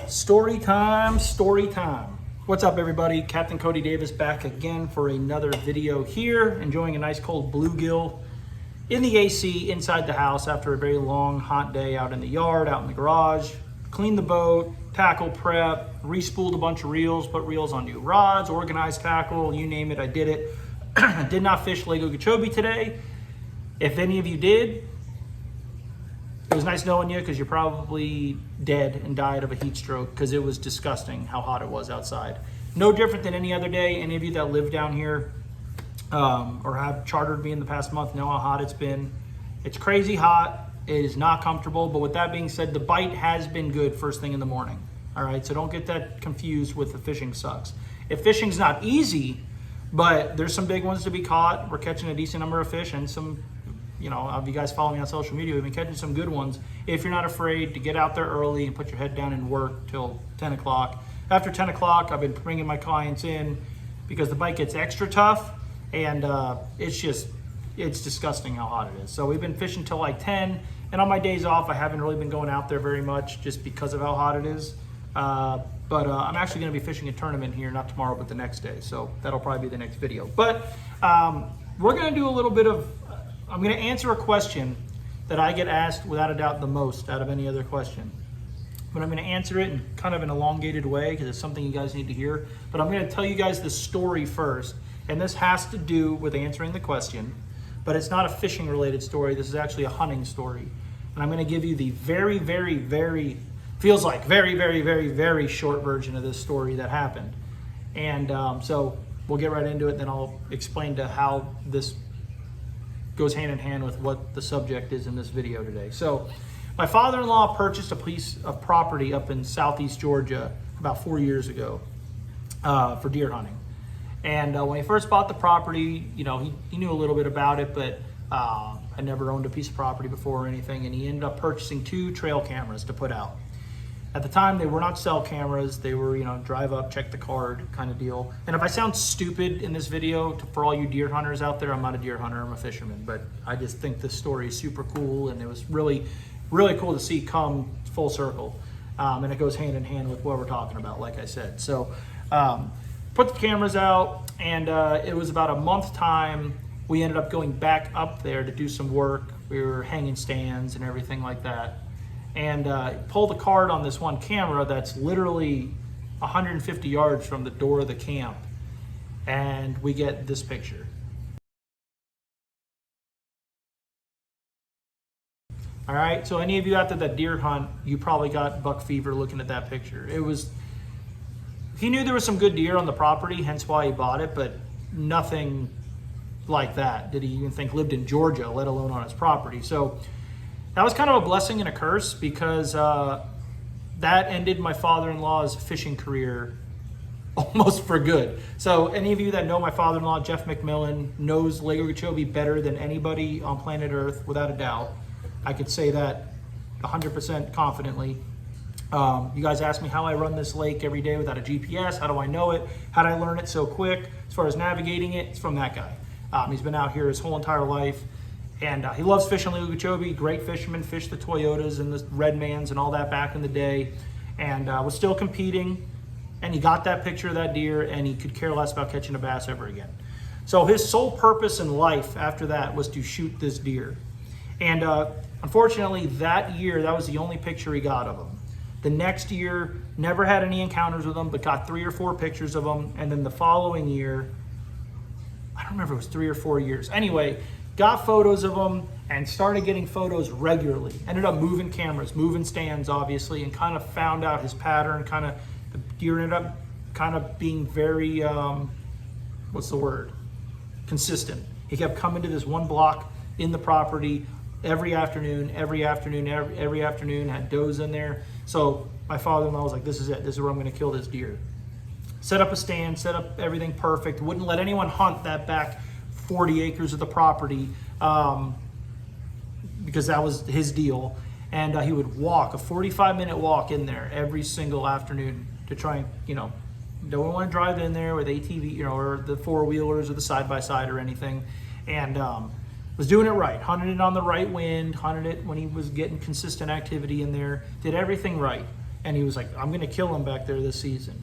Story time, story time. What's up, everybody? Captain Cody Davis back again for another video here, enjoying a nice cold bluegill in the AC inside the house after a very long, hot day out in the yard, out in the garage. Cleaned the boat, tackle prep, re-spooled a bunch of reels, put reels on new rods, organized tackle, you name it, I did it. Did not fish Lake Okeechobee today. If any of you did, it was nice knowing you, because you're probably dead and died of a heat stroke, because it was disgusting how hot it was outside. No different than any other day. Any of you that live down here or have chartered me in the past month know how hot it's been. It's crazy hot. It is not comfortable. But with that being said, the bite has been good first thing in the morning. All right, so don't get that confused with the fishing sucks. If fishing's not easy, but there's some big ones to be caught. We're catching a decent number of fish, and some, you know, if you guys follow me on social media, we've been catching some good ones. If you're not afraid to get out there early and put your head down and work till 10 o'clock. After 10 o'clock, I've been bringing my clients in because the bite gets extra tough, and it's disgusting how hot it is. So we've been fishing till like 10, and on my days off, I haven't really been going out there very much just because of how hot it is. But I'm actually going to be fishing a tournament here, not tomorrow, but the next day. So that'll probably be the next video. But we're going to do a little bit of, I'm going to answer a question that I get asked without a doubt the most out of any other question. But I'm going to answer it in kind of an elongated way because it's something you guys need to hear. But I'm going to tell you guys the story first. And this has to do with answering the question. But it's not a fishing related story. This is actually a hunting story. And I'm going to give you the very, very, very, feels like very, very, very, very short version of this story that happened. And so we'll get right into it. Then I'll explain to how this goes hand in hand with what the subject is in this video today. So my father-in-law purchased a piece of property up in southeast Georgia about 4 years ago for deer hunting. And when he first bought the property, you know, he knew a little bit about it, but had never owned a piece of property before or anything. And he ended up purchasing 2 trail cameras to put out. At the time, they were not cell cameras. They were, you know, drive up, check the card kind of deal. And if I sound stupid in this video, for all you deer hunters out there, I'm not a deer hunter, I'm a fisherman. But I just think this story is super cool, and it was really, really cool to see come full circle. And it goes hand in hand with what we're talking about, like I said. So put the cameras out, and it was about a month time. We ended up going back up there to do some work. We were hanging stands and everything like that. And pull the card on this one camera that's literally 150 yards from the door of the camp, and we get this picture. All right, so any of you out there that deer hunt, you probably got buck fever looking at that picture. He knew there was some good deer on the property, hence why he bought it, but nothing like that did he even think lived in Georgia, let alone on his property. So that was kind of a blessing and a curse, because that ended my father-in-law's fishing career almost for good. So any of you that know my father-in-law, Jeff McMillan, knows Lake Okeechobee better than anybody on planet Earth, without a doubt. I could say that 100% confidently. You guys ask me how I run this lake every day without a GPS. How do I know it? How did I learn it so quick? As far as navigating it, it's from that guy. He's been out here his whole entire life. And he loves fishing Lake Okeechobee, great fisherman, fished the Toyotas and the Redmans and all that back in the day, and was still competing. And he got that picture of that deer, and he could care less about catching a bass ever again. So his sole purpose in life after that was to shoot this deer. And unfortunately, that year, that was the only picture he got of him. The next year, never had any encounters with him, but got 3 or 4 pictures of him. And then the following year, I don't remember if it was 3 or 4 years. Anyway, got photos of them and started getting photos regularly. Ended up moving cameras, moving stands, obviously, and kind of found out his pattern. The deer ended up kind of being very, consistent. He kept coming to this one block in the property every afternoon, had does in there. So my father-in-law was like, this is it. This is where I'm going to kill this deer. Set up a stand, set up everything perfect. Wouldn't let anyone hunt that back 40 acres of the property because that was his deal. And he would walk a 45-minute walk in there every single afternoon to try and, you know, don't want to drive in there with ATV, you know, or the 4-wheelers or the side-by-side or anything. And was doing it right, hunted it on the right wind, hunted it when he was getting consistent activity in there, did everything right. And he was like, I'm going to kill him back there this season.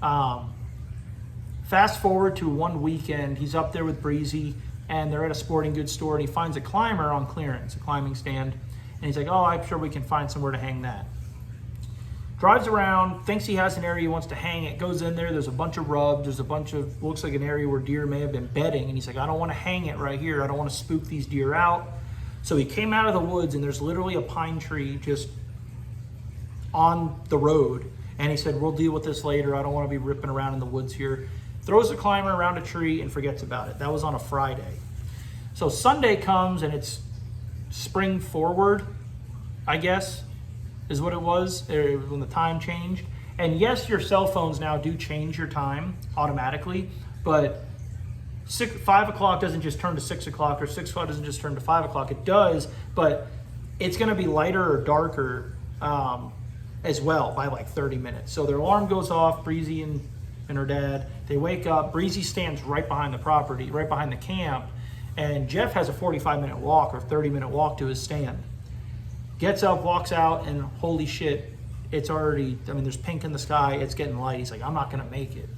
Fast forward to one weekend, he's up there with Breezy, and they're at a sporting goods store, and he finds a climber on clearance, a climbing stand. And he's like, oh, I'm sure we can find somewhere to hang that. Drives around, thinks he has an area he wants to hang it, goes in there, there's a bunch of rubs, there's a bunch of, looks like an area where deer may have been bedding, and he's like, I don't want to hang it right here, I don't want to spook these deer out. So he came out of the woods, and there's literally a pine tree just on the road, and he said, we'll deal with this later, I don't want to be ripping around in the woods here. Throws the climber around a tree and forgets about it. That was on a Friday. So Sunday comes, and it's spring forward, I guess, is what it was when the time changed. And yes, your cell phones now do change your time automatically, but 5 o'clock doesn't just turn to 6 o'clock, or 6 o'clock doesn't just turn to 5 o'clock. It does, but it's going to be lighter or darker as well by like 30 minutes. So their alarm goes off, Breezy and her dad, they wake up. Breezy stands right behind the property, right behind the camp, and Jeff has a 45-minute walk or 30-minute walk to his stand. Gets up, walks out, and holy shit, it's already, I mean, there's pink in the sky, it's getting light. He's like, I'm not gonna make it.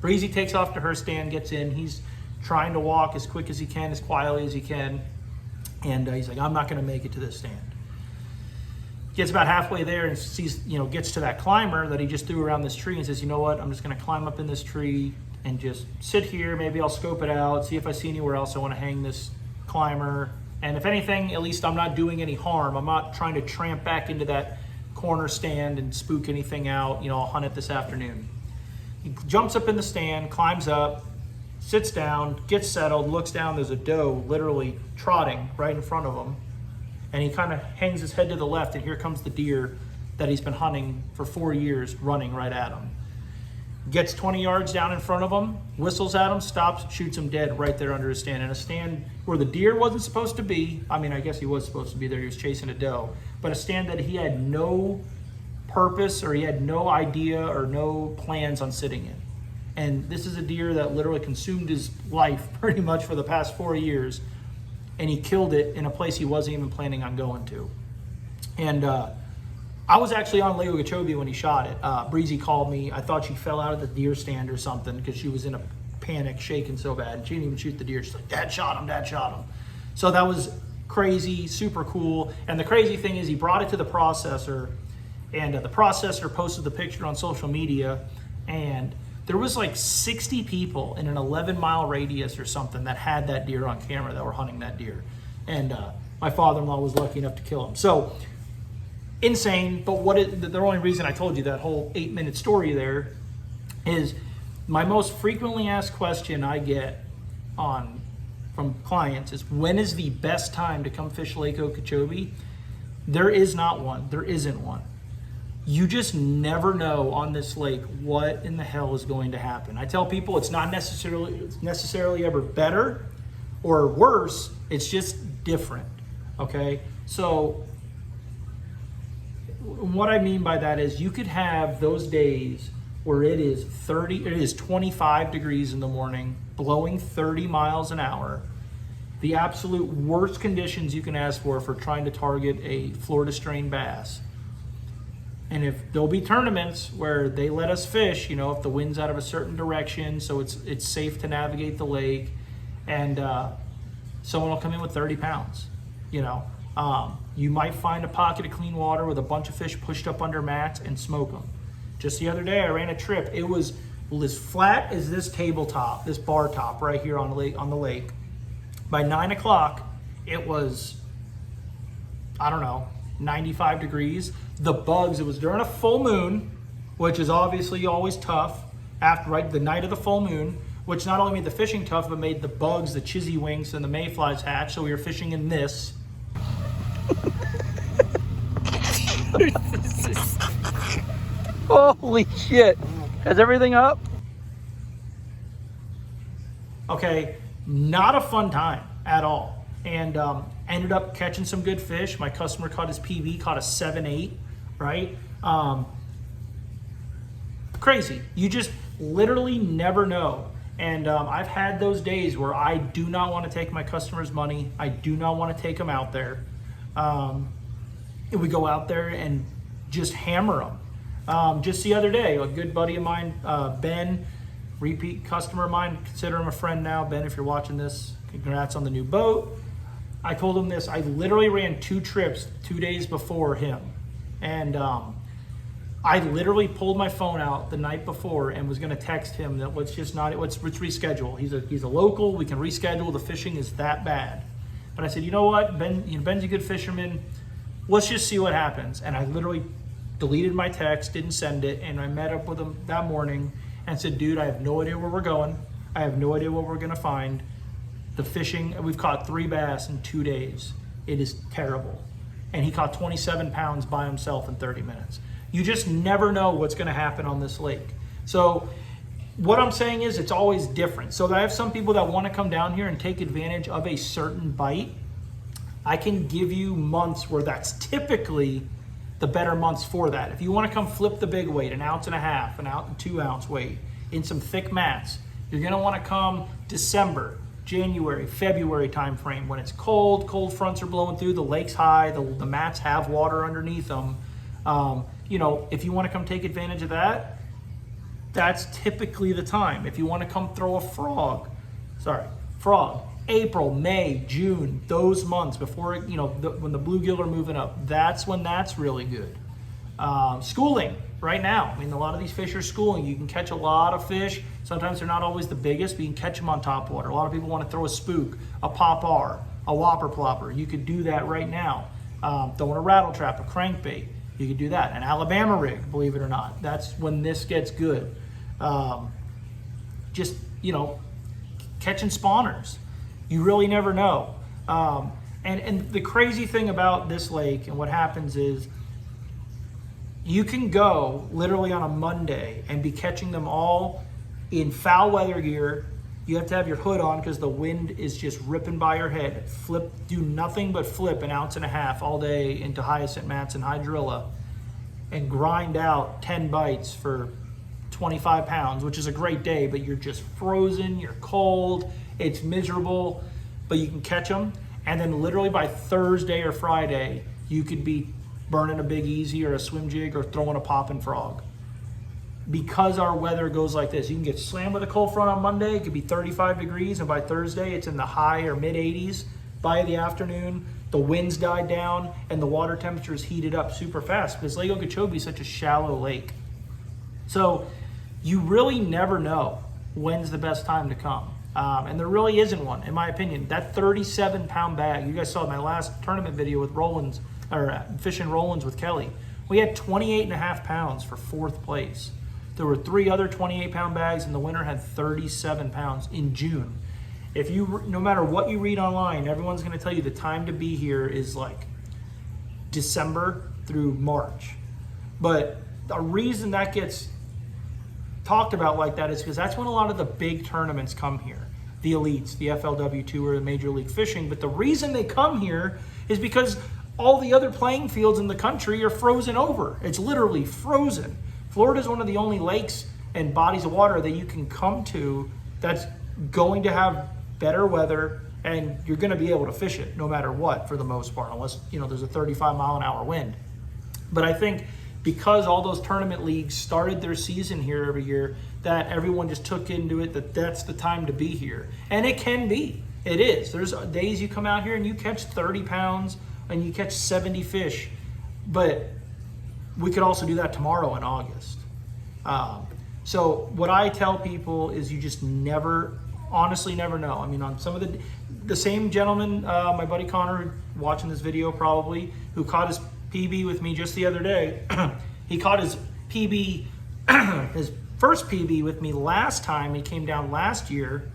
Breezy takes off to her stand, gets in, he's trying to walk as quick as he can, as quietly as he can, and he's like, I'm not gonna make it to this stand. Gets about halfway there and sees, gets to that climber that he just threw around this tree and says, you know what, I'm just gonna climb up in this tree and just sit here, maybe I'll scope it out, see if I see anywhere else I wanna hang this climber. And if anything, at least I'm not doing any harm. I'm not trying to tramp back into that corner stand and spook anything out. I'll hunt it this afternoon. He jumps up in the stand, climbs up, sits down, gets settled, looks down, there's a doe literally trotting right in front of him. And he kind of hangs his head to the left, and here comes the deer that he's been hunting for 4 years, running right at him. Gets 20 yards down in front of him, whistles at him, stops, shoots him dead right there under his stand. In a stand where the deer wasn't supposed to be. I mean, I guess he was supposed to be there. He was chasing a doe. But a stand that he had no purpose, or he had no idea or no plans on sitting in. And this is a deer that literally consumed his life pretty much for the past 4 years. And he killed it in a place he wasn't even planning on going to. And I was actually on Lake Okeechobee when he shot it. Breezy called me. I thought she fell out of the deer stand or something because she was in a panic, shaking so bad. She didn't even shoot the deer. She's like, Dad shot him, Dad shot him. So that was crazy, super cool. And the crazy thing is he brought it to the processor, and the processor posted the picture on social media, and there was like 60 people in an 11-mile radius or something that had that deer on camera that were hunting that deer. And my father-in-law was lucky enough to kill him. So insane, but the only reason I told you that whole 8-minute story there is my most frequently asked question I get from clients is, when is the best time to come fish Lake Okeechobee? There is not one. There isn't one. You just never know on this lake what in the hell is going to happen. I tell people it's not necessarily ever better or worse. It's just different. Okay, so what I mean by that is you could have those days where it is 25 degrees in the morning, blowing 30 miles an hour, the absolute worst conditions you can ask for trying to target a Florida strain bass. And if there'll be tournaments where they let us fish, if the wind's out of a certain direction, so it's safe to navigate the lake, and someone will come in with 30 pounds, You might find a pocket of clean water with a bunch of fish pushed up under mats and smoke them. Just the other day, I ran a trip. It was as flat as this tabletop, this bar top right here on the lake. By 9 o'clock, it was, 95 degrees. The bugs, it was during a full moon, which is obviously always tough, the night of the full moon, which not only made the fishing tough, but made the bugs, the chizzywinks, and the mayflies hatch. So we were fishing in this. Holy shit. Is everything up? Okay, not a fun time at all. And ended up catching some good fish. My customer caught his PV, caught a 7-8, right? Crazy. You just literally never know. And I've had those days where I do not want to take my customers' money. I do not want to take them out there. And we go out there and just hammer them. Just the other day, a good buddy of mine, Ben, repeat customer of mine, consider him a friend now. Ben, if you're watching this, congrats on the new boat. I told him this, I literally ran 2 trips 2 days before him. And I literally pulled my phone out the night before and was gonna text him that let's reschedule. He's a local, we can reschedule, the fishing is that bad. But I said, you know what, Ben's a good fisherman, let's just see what happens. And I literally deleted my text, didn't send it, and I met up with him that morning and said, dude, I have no idea where we're going. I have no idea what we're gonna find. The fishing, we've caught 3 bass in 2 days. It is terrible. And he caught 27 pounds by himself in 30 minutes. You just never know what's gonna happen on this lake. So what I'm saying is it's always different. So I have some people that wanna come down here and take advantage of a certain bite. I can give you months where that's typically the better months for that. If you wanna come flip the big weight, 1.5 ounces, an ounce and 2 ounce weight in some thick mats, you're gonna wanna come December, January, February time frame when it's cold fronts are blowing through, the lake's high, the mats have water underneath them. You know, if you want to come take advantage of that, that's typically the time. If you want to come throw a frog, April, May, June, those months before, you know, when the bluegill are moving up, that's when that's really good. Schooling right now. I mean, a lot of these fish are schooling. You can catch a lot of fish. Sometimes they're not always the biggest, but you can catch them on top water. A lot of people want to throw a spook, a pop-R, a whopper plopper. You could do that right now. Throwing a rattle trap, a crankbait, you could do that. An Alabama rig, believe it or not. That's when this gets good. Just, you know, catching spawners. You really never know. And the crazy thing about this lake and what happens is you can go literally on a Monday and be catching them all in foul weather gear. You have to have your hood on because the wind is just ripping by your head. Do nothing but flip 1.5 ounces all day into hyacinth mats and hydrilla and grind out 10 bites for 25 pounds, which is a great day, but you're just frozen, you're cold, it's miserable, but you can catch them. And then literally by Thursday or Friday, you could be burning a Big Easy or a swim jig or throwing a popping frog. Because our weather goes like this, you can get slammed with a cold front on Monday, it could be 35 degrees, and by Thursday it's in the high or mid 80s. By the afternoon, the winds died down and the water temperature is heated up super fast because Lake Okeechobee is such a shallow lake. So you really never know when's the best time to come. And there really isn't one, in my opinion. That 37-pound bag, you guys saw my last tournament video with Rollins, or fishing Rollins with Kelly. We had 28.5 pounds for 4th place. There were 3 other 28-pound bags, and the winner had 37 pounds in June. If you, no matter what you read online, everyone's going to tell you the time to be here is like December through March. But the reason that gets talked about like that is because that's when a lot of the big tournaments come here. The elites, the FLW Tour, the Major League Fishing. But the reason they come here is because all the other playing fields in the country are frozen over. It's literally frozen. Florida is one of the only lakes and bodies of water that you can come to that's going to have better weather, and you're going to be able to fish it no matter what for the most part, unless, you know, there's a 35-mile-an-hour wind. But I think because all those tournament leagues started their season here every year, that everyone just took into it that that's the time to be here. And it can be. It is. There's days you come out here and you catch 30 pounds and you catch 70 fish, but we could also do that tomorrow in August. So what I tell people is you just never, honestly never know. I mean, on some of the same gentleman, my buddy Connor, watching this video probably, who caught his PB with me just the other day, he caught his PB, his first PB with me last time. He came down last year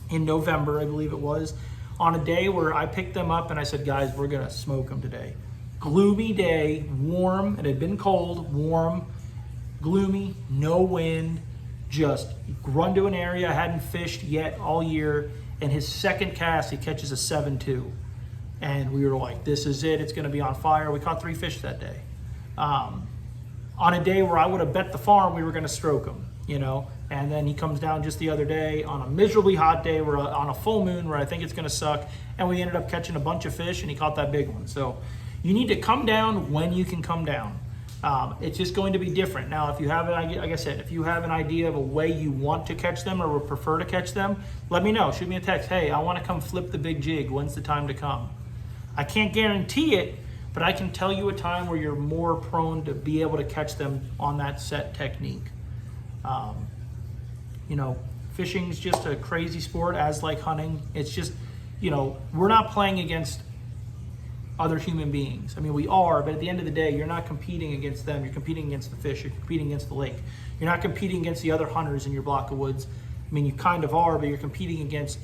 in November, I believe it was, on a day where I picked them up and I said, guys, we're gonna smoke them today. Gloomy day, warm, it had been cold, warm, gloomy, no wind, just run to an area I hadn't fished yet all year, and his second cast, he catches a 7-2. And we were like, this is it, it's gonna be on fire. We caught 3 fish that day. On a day where I would have bet the farm we were gonna stroke him, you know? And then he comes down just the other day on a miserably hot day, we're on a full moon where I think it's gonna suck, and we ended up catching a bunch of fish and he caught that big one. So you need to come down when you can come down. It's just going to be different. Now, if you have an idea, like I said, if you have an idea of a way you want to catch them or would prefer to catch them, let me know. Shoot me a text. Hey, I want to come flip the big jig. When's the time to come? I can't guarantee it, but I can tell you a time where you're more prone to be able to catch them on that set technique. You know, fishing's just a crazy sport, as like hunting. It's just, you know, we're not playing against other human beings. I mean, we are, but at the end of the day, you're not competing against them. You're competing against the fish. You're competing against the lake. You're not competing against the other hunters in your block of woods. I mean, you kind of are, but you're competing against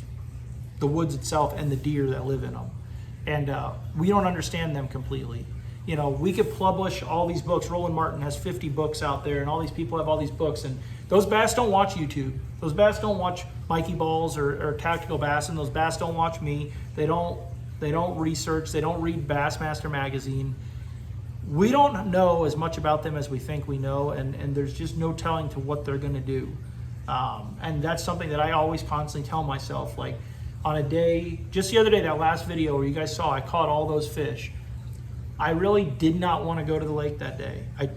the woods itself and the deer that live in them. And we don't understand them completely. You know, we could publish all these books. Roland Martin has 50 books out there, and all these people have all these books. And those bass don't watch YouTube. Those bass don't watch Mikey Balls or Tactical Bass, and those bass don't watch me. They don't research. They don't read Bassmaster magazine. We don't know as much about them as we think we know, and there's just no telling to what they're going to do. And that's something that I always constantly tell myself. Like on a day, just the other day, that last video where you guys saw I caught all those fish, I really did not want to go to the lake that day. I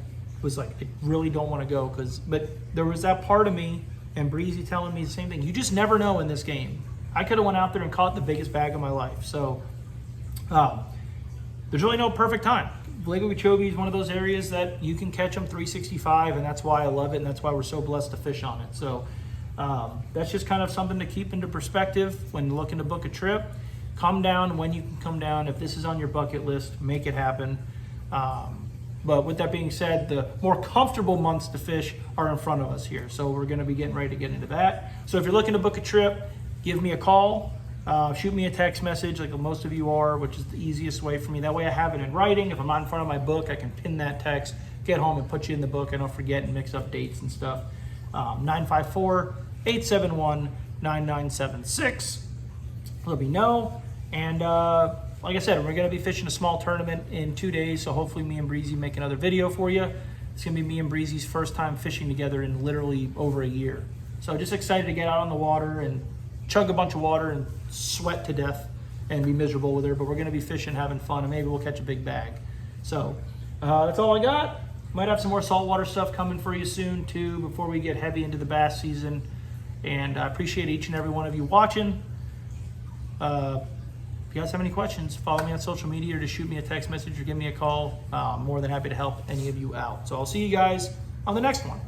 was like, I really don't want to go, but there was that part of me and Breezy telling me the same thing. You just never know in this game. I could have went out there and caught the biggest bag of my life. So there's really no perfect time. Lake Okeechobee is one of those areas that you can catch them 365, and that's why I love it, and that's why we're so blessed to fish on it. So that's just kind of something to keep into perspective when looking to book a trip. Come down when you can come down. If this is on your bucket list, make it happen. But with that being said, the more comfortable months to fish are in front of us here. So we're going to be getting ready to get into that. So if you're looking to book a trip, give me a call. Shoot me a text message like most of you are, which is the easiest way for me. That way I have it in writing. If I'm not in front of my book, I can pin that text, get home and put you in the book. I don't forget and mix up dates and stuff. 954-871-9976. Let me know. And like I said, we're going to be fishing a small tournament in 2 days, so hopefully me and Breezy make another video for you. It's going to be me and Breezy's first time fishing together in literally over a year. So just excited to get out on the water and chug a bunch of water and sweat to death and be miserable with her, but we're going to be fishing, having fun, and maybe we'll catch a big bag. So that's all I got. Might have some more saltwater stuff coming for you soon too before we get heavy into the bass season. And I appreciate each and every one of you watching. If you guys have any questions, follow me on social media or just shoot me a text message or give me a call. I'm more than happy to help any of you out. So I'll see you guys on the next one.